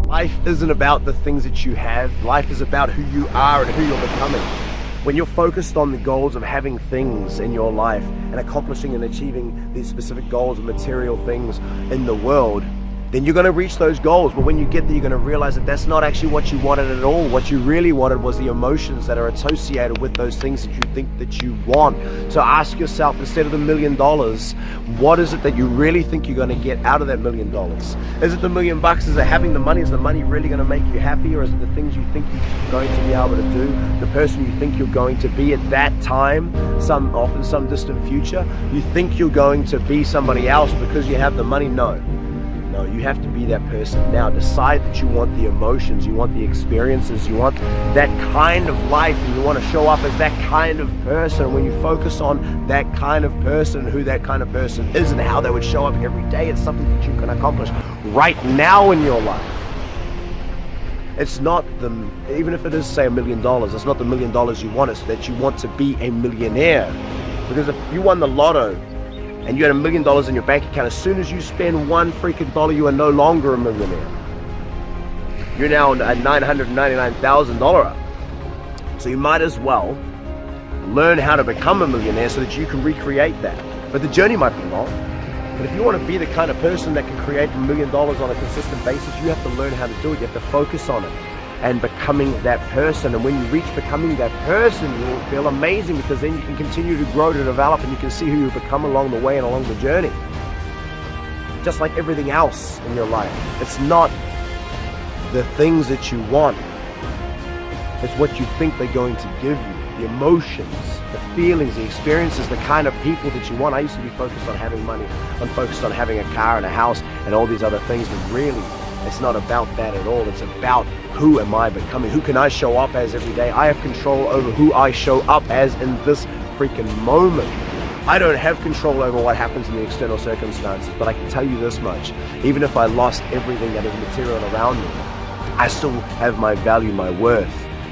Life isn't about the things that you have. Life is about who you are and who you're becoming. When you're focused on the goals of having things in your life and accomplishing and achieving these specific goals of material things in the world, then you're going to reach those goals. But when you get there, you're going to realize that that's not actually what you wanted at all. What you really wanted was the emotions that are associated with those things that you think that you want. So ask yourself, instead of the $1 million, what is it that you really think you're going to get out of that $1 million? Is it the $1 million? Is it having the money? Is the money really going to make you happy? Or is it the things you think you're going to be able to do? The person you think you're going to be at that time, often some distant future? You think you're going to be somebody else because you have the money? No. No, you have to be that person now. Decide that you want the emotions, you want the experiences, you want that kind of life, and you want to show up as that kind of person. When you focus on that kind of person, who that kind of person is and how they would show up every day, it's something that you can accomplish right now in your life. It's not even if it is, say, $1 million, it's not the $1 million you want, it's that you want to be a millionaire. Because if you won the lotto and you had $1 million in your bank account, as soon as you spend one freaking dollar, you are no longer a millionaire. You're now at $999,000. So you might as well learn how to become a millionaire so that you can recreate that. But the journey might be long. But if you want to be the kind of person that can create $1 million on a consistent basis, you have to learn how to do it. You have to focus on it and becoming that person. And when you reach becoming that person, you will feel amazing, because then you can continue to grow, to develop, and you can see who you become along the way and along the journey. Just like everything else in your life, it's not the things that you want, it's what you think they're going to give you. The emotions, the feelings, the experiences, the kind of people that you want. I used to be focused on having money. I'm focused on having a car and a house and all these other things, but really, it's not about that at all. It's about who am I becoming? Who can I show up as every day? I have control over who I show up as in this freaking moment. I don't have control over what happens in the external circumstances, but I can tell you this much. Even if I lost everything that is material around me, I still have my value, my worth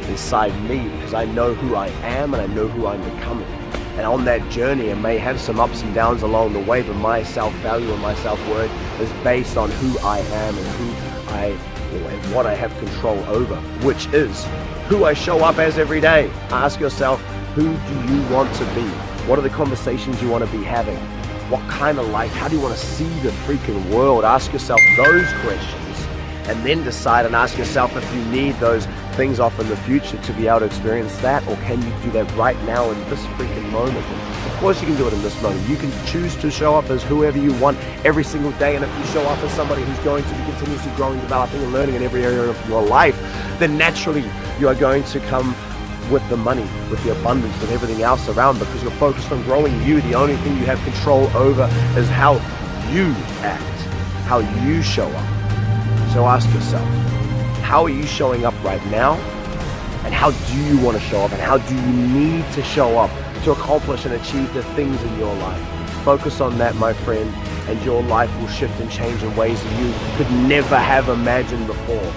inside me, because I know who I am and I know who I'm becoming. And on that journey, I may have some ups and downs along the way, but my self-value and my self-worth is based on who I am and and what I have control over, which is who I show up as every day. Ask yourself, who do you want to be? What are the conversations you want to be having? What kind of life? How do you want to see the freaking world? Ask yourself those questions, and then decide and ask yourself if you need those things off in the future to be able to experience that, or can you do that right now in this freaking moment? And of course you can do it in this moment. You can choose to show up as whoever you want every single day, and if you show up as somebody who's going to be continuously growing, developing, and learning in every area of your life, then naturally you are going to come with the money, with the abundance, with everything else around, because you're focused on growing you. The only thing you have control over is how you act, how you show up. So ask yourself, how are you showing up right now? And how do you want to show up? And how do you need to show up to accomplish and achieve the things in your life? Focus on that, my friend, and your life will shift and change in ways that you could never have imagined before.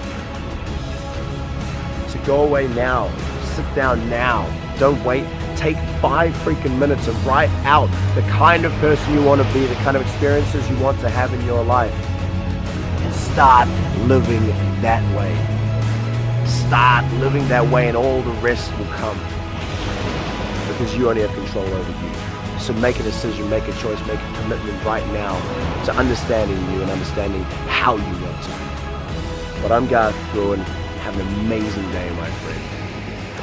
So go away now. Sit down now. Don't wait. Take 5 freaking minutes and write out the kind of person you want to be, the kind of experiences you want to have in your life. And start living that way. Start living that way, and all the rest will come, because you only have control over you. So make a decision, make a choice, make a commitment right now to understanding you and understanding how you want to be. But I'm Garth, Brewin. Have an amazing day, my friend.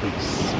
Peace.